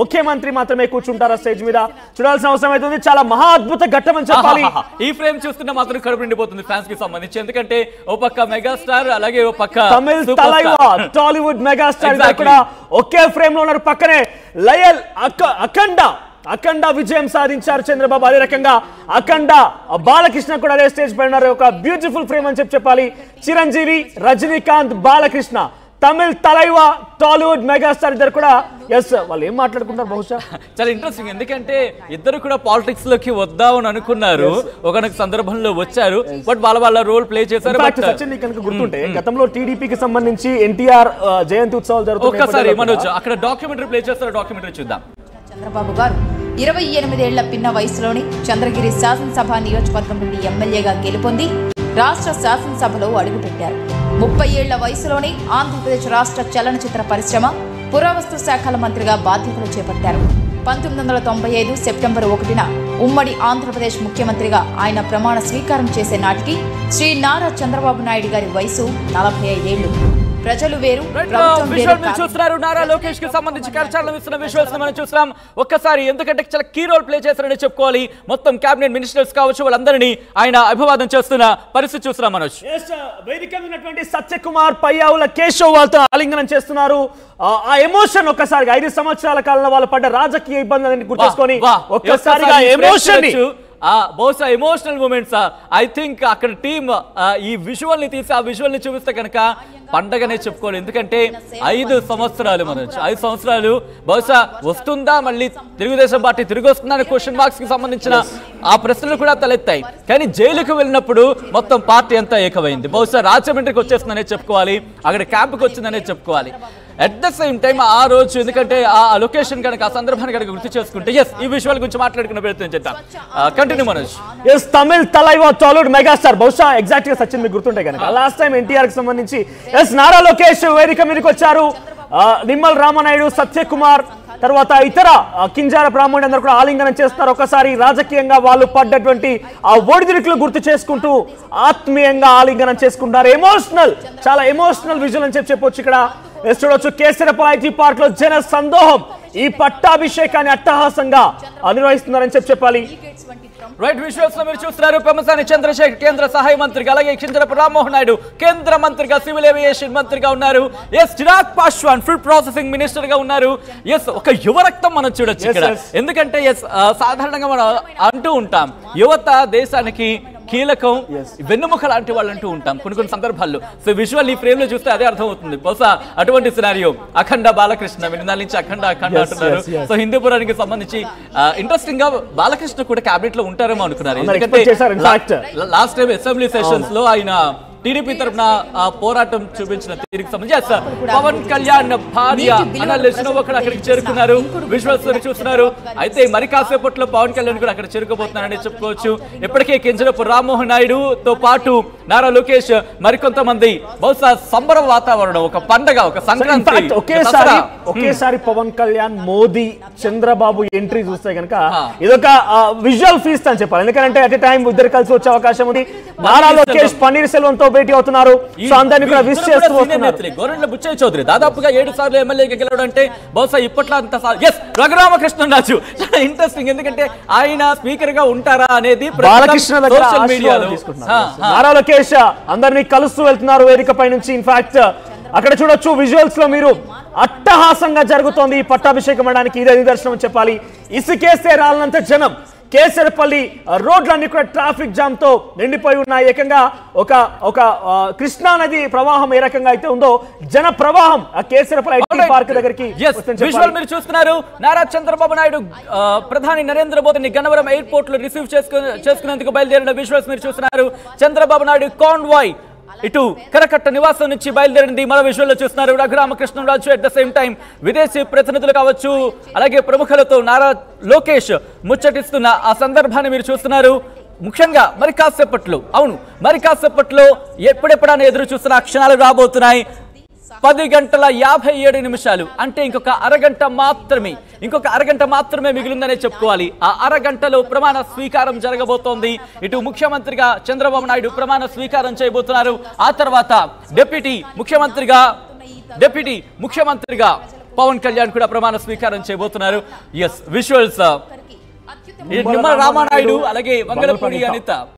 ముఖ్యమంత్రి మాత్రమే కూర్చుంటారా స్టేజ్ మీద చూడాల్సిన అవసరం అవుతుంది. చాలా మహా అద్భుత ఘట్టం అని చెప్పాలి. ఈ ఫ్రేమ్ చూస్తున్న మాత్రం కడుపు నిండిపోతుంది ఫ్యాన్స్ కి సంబంధించి. ఎందుకంటే ఓ పక్క మెగాస్టార్, అలాగే ఓ పక్క తమిళ తలైవా టాలీవుడ్ మెగాస్టార్ కూడా ఒకే ఫ్రేమ్ లో ఉన్నారు. పక్కనే లయల్ అఖండ విజయం సాధించారు చంద్రబాబు. అదే రకంగా అఖండ బాలకృష్ణ కూడా అదే స్టేజ్ పై ఉన్నారు. ఒక బ్యూటిఫుల్ ఫ్రేమ్ అని చెప్పాలి. చిరంజీవి, రజనీకాంత్, బాలకృష్ణ, తమిళ తలైవా టాలీవుడ్ మెగాస్టార్ ఇద్దరు కూడా వాళ్ళు ఏం మాట్లాడుకుంటారు బహుశా చాలా ఇంట్రెస్టింగ్. ఎందుకంటే ఇద్దరు కూడా పాలిటిక్స్ లోకి వద్దామని అనుకున్నారు, ఒకనొక సందర్భంలో వచ్చారు, బట్ వాళ్ళ రోల్ ప్లే చేశారు. సచిన్ నీకు కనుక గుర్తుంటే గతంలో టీడీపీకి సంబంధించి ఎన్టీఆర్ జయంతి ఉత్సవాలు జరుగుతాయి. ఒక్కసారి మనోజ్ అక్కడ డాక్యుమెంటరీ ప్లే చేస్తారు, డాక్యుమెంటరీ చూద్దాం. చంద్రబాబు గారు 28 ఏళ్ల పిన్న వయసులోని చంద్రగిరి శాసనసభ నియోజకవర్గం నుండి ఎమ్మెల్యేగా గెలుపొంది రాష్ట్ర శాసనసభలో అడుగుపెట్టారు. 30 ఏళ్ల వయసులోనే ఆంధ్రప్రదేశ్ రాష్ట్ర చలనచిత్ర పరిశ్రమ, పురావస్తు శాఖల మంత్రిగా బాధ్యతలు చేపట్టారు. 1995 సెప్టెంబర్ 1న ఉమ్మడి ఆంధ్రప్రదేశ్ ముఖ్యమంత్రిగా ఆయన ప్రమాణ స్వీకారం చేసే నాటికి శ్రీ నారా చంద్రబాబు నాయుడు గారి వయసు 45 ఏళ్లు. ప్రజలు వేరు, చూస్తున్నారు. నారా లోకేష్ కి సంబంధించి కరచాలనం ఇస్తున్న విజువల్స్ మనం చూస్తున్నాం ఒక్కసారి. ఎందుకంటే చాలా కీ రోల్ ప్లే చేస్తారని చెప్పుకోవాలి. మొత్తం కేబినెట్ మినిస్టర్స్ కావచ్చు, వాళ్ళందరినీ ఆయన అభివాదం చేస్తున్న పరిస్థితి చూస్తున్నాం మనోజ్. వేదిక మీద ఉన్నటువంటి సత్యకుమార్, పయ్యావుల కేశవ్ వాళ్ళతో ఆలింగనం చేస్తున్నారు. ఆ ఎమోషన్ ఒక్కసారిగా 5 సంవత్సరాల కాలంలో వాళ్ళు పడ్డ రాజకీయ ఇబ్బందులని గుర్తించుకొని ఒక్కసారిగా ఎమోషన్ బహుశా ఎమోషనల్ మూమెంట్స్. ఐ థింక్ అక్కడ టీమ్ ఈ విజువల్ ని తీసి ఆ విజువల్ ని చూపిస్తే కనుక పండగనే చెప్పుకోవాలి. ఎందుకంటే 5 సంవత్సరాలు మనోజ్, 5 సంవత్సరాలు బహుశా వస్తుందా మళ్ళీ తెలుగుదేశం పార్టీ తిరిగి వస్తుందా అనే క్వశ్చన్ మార్క్స్ కి సంబంధించిన ఆ ప్రశ్నలు కూడా తలెత్తాయి. కానీ జైలుకు వెళ్ళినప్పుడు మొత్తం పార్టీ అంతా ఏకమైంది. బహుశా రాజమండ్రికి వచ్చేస్తుందనే చెప్పుకోవాలి, అక్కడ క్యాంపుకి వచ్చిందనే చెప్పుకోవాలి. అట్ ద సేమ్ టైం ఆ రోజు, ఎందుకంటే ఆ లొకేషన్ కనుక ఆ సందర్భాన్ని కనుక గుర్తు చేసుకుంటే ఈ విజువల్ గురించి మాట్లాడుకునే ప్రయత్నం చేద్దాం. కంటిన్యూ మనోజ్. తమిళ తలైవా టాలీవుడ్ మెగాస్టార్ బహుశా ఎగ్జాక్ట్ గా సచిన్ మీకు గుర్తుంటే కనుక లాస్ట్ టైం ఎన్టీఆర్ కి సంబంధించి నారా లోకేష్ వేదిక మీదకి వచ్చారు. నిమ్మల్ రామనాయుడు, సత్యకుమార్, తర్వాత ఇతర కింజార బ్రాహ్మణుడు అందరూ కూడా ఆలింగనం చేస్తున్నారు. ఒకసారి రాజకీయంగా వాళ్ళు పడ్డటువంటి ఆ ఒడిదుడుకులు గుర్తు చేసుకుంటూ ఆత్మీయంగా ఆలింగనం చేసుకుంటారు. చాలా ఎమోషనల్ విజువల్ అని చెప్పొచ్చు. ఇక్కడ చూడొచ్చు కేసరపల్లి ఐటీ పార్క్ లో జన సందోహం ఈ పట్టాభిషేకాన్ని అట్టహాసంగా నిర్వహిస్తున్నారని చెప్పాలి. రైట్, విజువల్స్ లో మీరు చూస్తున్నారు. పెమ్మసాని చంద్రశేఖర్ కేంద్ర సహాయ మంత్రిగా, అలాగే కింజరపు రామ్మోహన్ నాయుడు కేంద్ర మంత్రిగా, సివిల్ ఏవియేషన్ మంత్రిగా ఉన్నారు. Chirag Paswan food processing minister గా ఉన్నారు. ఒక యువరక్తం మనం చూడొచ్చు ఇక్కడ. ఎందుకంటే సాధారణంగా మనం అంటూ ఉంటాం యువత దేశానికి కీలకం, వెన్నుముక లాంటి వాళ్ళు అంటూ ఉంటాం కొన్ని సందర్భాల్లో. సో విజువల్ ఈ ఫ్రేమ్ లో చూస్తే అదే అర్థం అవుతుంది. బహుశా అటువంటి సినారియో అఖండ బాలకృష్ణ వినాల నుంచి అఖండ అంటున్నారు. సో హిందూపురానికి సంబంధించి ఇంట్రెస్టింగ్ గా బాలకృష్ణ కూడా క్యాబినెట్ లో ఉంటారేమో అనుకున్నారు. ఎందుకంటే లాస్ట్ టైం అసెంబ్లీ సెషన్స్ లో ఆయన టీడీపీ తరఫున పోరాటం చూపించిన తీరుకు సంబంధించి పవన్ కళ్యాణ్ భార్య ఒకరు అక్కడికి చేరుకున్నారు. విజువల్స్ చూస్తున్నారు. అయితే మరి కాసేపట్లో పవన్ కళ్యాణ్ కూడా అక్కడ చేరుకోబోతున్నారని చెప్పుకోవచ్చు. ఇప్పటికే కింజరపు రామ్మోహన్ నాయుడుతో పాటు నారా లోకేష్, మరికొంతమంది బహుశా సంబర వాతావరణం, ఒక పండగ, ఒక సంక్రాంతి. ఒకేసారి పవన్ కళ్యాణ్, మోదీ, చంద్రబాబు ఎంట్రీ చూస్తే కనుక ఇదొక విజువల్ ఫీస్ట్ అని చెప్పాలి. ఎందుకంటే అట్ ఎ టైం ఇద్దరు కలిసి వచ్చే అవకాశం ఉంది. నారా లోకేష్ పన్నీర్ సెల్వం తో భేటీ అవుతున్నారు. గోరెంట్ల బుచ్చయ్య చౌదరి దాదాపుగా 7 సార్లు ఎమ్మెల్యేగా గెలవడం అంటే బహుశా ఇప్పట్లో అంత రఘురామకృష్ణరాజు చాలా ఇంట్రెస్టింగ్. ఎందుకంటే ఆయన స్పీకర్ గా ఉంటారా అనేది సోషల్ మీడియాలో. నారా లోకేష్ అందరినీ కలుస్తూ వెళ్తున్నారు వేదికపై నుంచి. ఇన్ఫాక్ట్ అక్కడ చూడొచ్చు విజువల్స్ లో మీరు అట్టహాసంగా జరుగుతోంది ఈ పట్టాభిషేకం అనడానికి ఇదే నిదర్శనం చెప్పాలి. ఇసుకేస్తే రాలంత జనం, కేసరపల్లి రోడ్లన్నీ కూడా ట్రాఫిక్ జామ్ తో నిండిపోయి ఉన్నాయి. ఏకంగా ఒక కృష్ణా నది ప్రవాహం ఏ రకంగా అయితే ఉందో జన ప్రవాహం ఆ కేసరపల్లి ఐటీ పార్క్ దగ్గరికి మీరు చూస్తున్నారు. నారా చంద్రబాబు నాయుడు ప్రధాని నరేంద్ర మోదీని గన్నవరం ఎయిర్పోర్ట్ లో రిసీవ్ చేసుకునేందుకు బయలుదేరిన విజువల్స్ మీరు చూస్తున్నారు. చంద్రబాబు నాయుడు కాన్వాయ్ ఇటు కరకట్ట నివాసం నుంచి బయలుదేరింది. మరో విషయంలో చూస్తున్నారు. Raghurama Krishna Raju at the same time విదేశీ ప్రతినిధులు కావచ్చు, అలాగే ప్రముఖులతో నారా లోకేష్ ముచ్చటిస్తున్న ఆ సందర్భాన్ని మీరు చూస్తున్నారు. ముఖ్యంగా మరి కాసేపట్లో ఎప్పుడెప్పుడైనా ఎదురు చూస్తున్న క్షణాలు రాబోతున్నాయి. 10:57 అంటే ఇంకొక అరగంట మాత్రమే మిగిలిందనే చెప్పుకోవాలి. ఆ అరగంటలో ప్రమాణ స్వీకారం జరగబోతోంది. ఇటు ముఖ్యమంత్రిగా చంద్రబాబు నాయుడు ప్రమాణ స్వీకారం చేయబోతున్నారు. ఆ తర్వాత డిప్యూటీ ముఖ్యమంత్రిగా పవన్ కళ్యాణ్ కూడా ప్రమాణ స్వీకారం చేయబోతున్నారు. ఎస్ విజువల్స్ నిమ్మల రామానాయుడు అలాగే వంగలపూడి అనిత